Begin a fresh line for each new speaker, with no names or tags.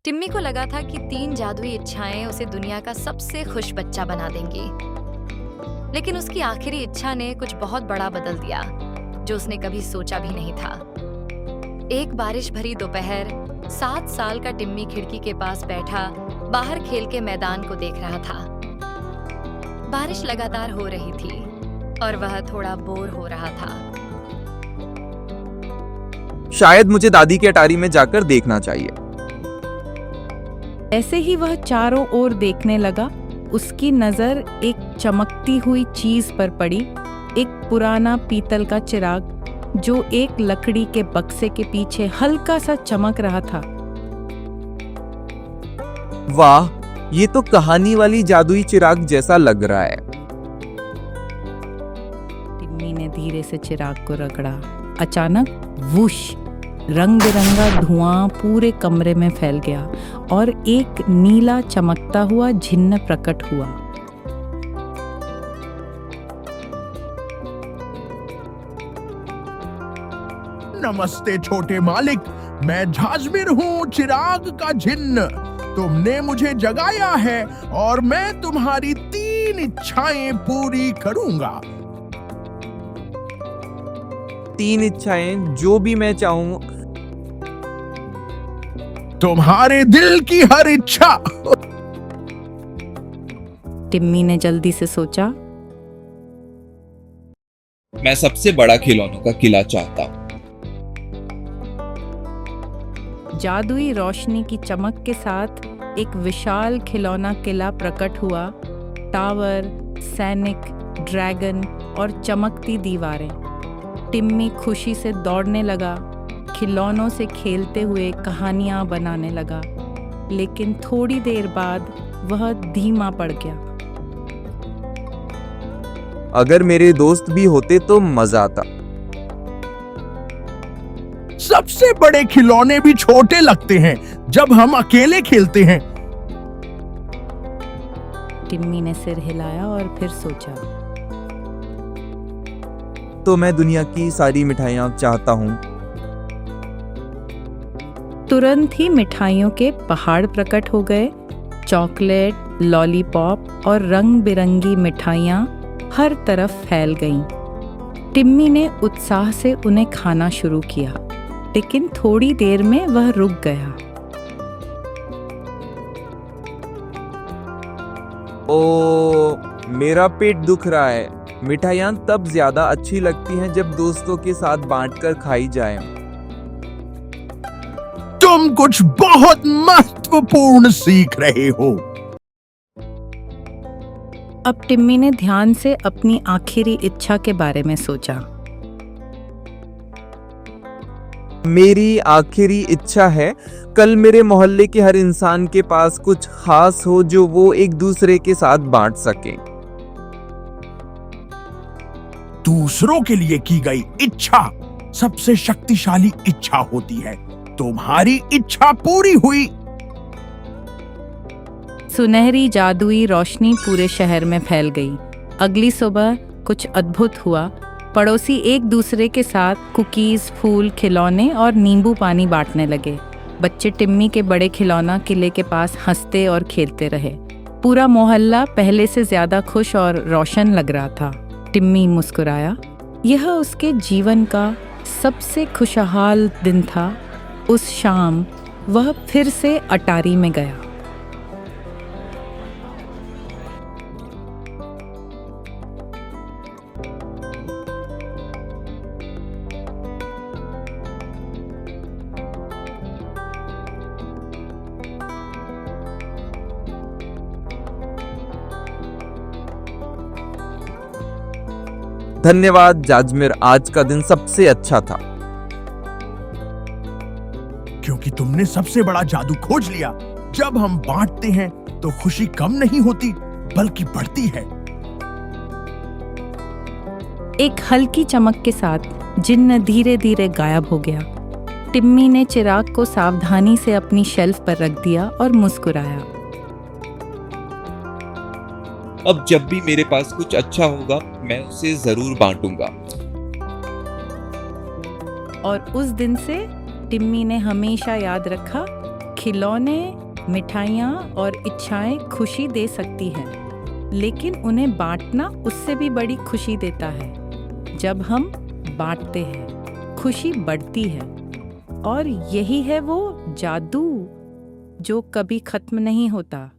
टिम्मी को लगा था कि 3 जादुई इच्छाएं उसे दुनिया का सबसे खुश बच्चा बना देंगी। लेकिन उसकी आखिरी इच्छा ने कुछ बहुत बड़ा बदल दिया, जो उसने कभी सोचा भी नहीं था। एक बारिश भरी दोपहर 7 साल का टिम्मी खिड़की के पास बैठा बाहर खेल के मैदान को देख रहा था। बारिश लगातार हो रही थी और वह थोड़ा बोर हो रहा था।
शायद मुझे दादी की अटारी में जाकर देखना चाहिए।
ऐसे ही वह चारों ओर देखने लगा, उसकी नजर एक चमकती हुई चीज पर पड़ी, एक पुराना पीतल का चिराग जो एक लकड़ी के बक्से के पीछे हल्का सा चमक रहा था।
वाह, ये तो कहानी वाली जादुई चिराग जैसा लग रहा है।
टिम्मी ने धीरे से चिराग को रगड़ा। अचानक वुश, रंग बिरंगा धुआं पूरे कमरे में फैल गया और एक नीला चमकता हुआ जिन्न प्रकट हुआ।
नमस्ते छोटे मालिक, मैं जाजमिर हूँ, चिराग का जिन्न। तुमने मुझे जगाया है और मैं तुम्हारी 3 इच्छाएं पूरी करूंगा।
3 इच्छाएं, जो भी मैं चाहूं।
तुम्हारे दिल की हर इच्छा।
टिम्मी ने जल्दी से सोचा।
मैं सबसे बड़ा खिलौनों का किला चाहता हूँ।
जादुई रोशनी की चमक के साथ एक विशाल खिलौना किला प्रकट हुआ। टावर, सैनिक, ड्रैगन और चमकती दीवारें। टिम्मी खुशी से दौड़ने लगा, खिलौनों से खेलते हुए कहानियां बनाने लगा। लेकिन थोड़ी देर बाद वह धीमा पड़ गया।
अगर मेरे दोस्त भी होते तो मजा आता।
सबसे बड़े खिलौने भी छोटे लगते हैं जब हम अकेले खेलते हैं।
टिम्मी ने सिर हिलाया और फिर सोचा।
तो मैं दुनिया की सारी मिठाइयां चाहता हूँ।
तुरंत ही मिठाइयों के पहाड़ प्रकट हो गए। चॉकलेट, लॉलीपॉप और रंग बिरंगी मिठाइयाँ हर तरफ फैल गईं। टिम्मी ने उत्साह से उन्हें खाना शुरू किया, लेकिन थोड़ी देर में वह रुक गया।
ओ, मेरा पेट दुख रहा है। मिठाइयाँ तब ज्यादा अच्छी लगती हैं जब दोस्तों के साथ बांटकर खाई जाएं।
तुम कुछ बहुत महत्वपूर्ण सीख रहे हो।
अब टिम्मी ने ध्यान से अपनी आखिरी इच्छा के बारे में सोचा।
मेरी आखिरी इच्छा है, कल मेरे मोहल्ले के हर इंसान के पास कुछ खास हो जो वो एक दूसरे के साथ बांट सके।
दूसरों के लिए की गई इच्छा सबसे शक्तिशाली इच्छा होती है। तुम्हारी इच्छा पूरी हुई।
सुनहरी जादुई रोशनी पूरे शहर में फैल गई। अगली सुबह कुछ अद्भुत हुआ। पड़ोसी एक दूसरे के साथ कुकीज, फूल, खिलौने और नींबू पानी बांटने लगे। बच्चे टिम्मी के बड़े खिलौना किले के पास हंसते और खेलते रहे। पूरा मोहल्ला पहले से ज्यादा खुश और रोशन लग रहा था। टिम्मी मुस्कुराया। यह उसके जीवन का सबसे खुशहाल दिन था। उस शाम वह फिर से अटारी में गया।
धन्यवाद जाजमिर, आज का दिन सबसे अच्छा था।
क्योंकि तुमने सबसे बड़ा जादू खोज लिया। जब हम बांटते हैं तो खुशी कम नहीं होती बल्कि बढ़ती है।
एक हल्की चमक के साथ जिन्न धीरे धीरे गायब हो गया। टिम्मी ने चिराग को सावधानी से अपनी शेल्फ पर रख दिया और मुस्कुराया।
अब जब भी मेरे पास कुछ अच्छा होगा मैं उसे जरूर बांटूंगा।
और उस दिन से टिम्मी ने हमेशा याद रखा, खिलौने, मिठाइयाँ और इच्छाएं खुशी दे सकती है, लेकिन उन्हें बांटना उससे भी बड़ी खुशी देता है। जब हम बांटते हैं, खुशी बढ़ती है, और यही है वो जादू जो कभी खत्म नहीं होता।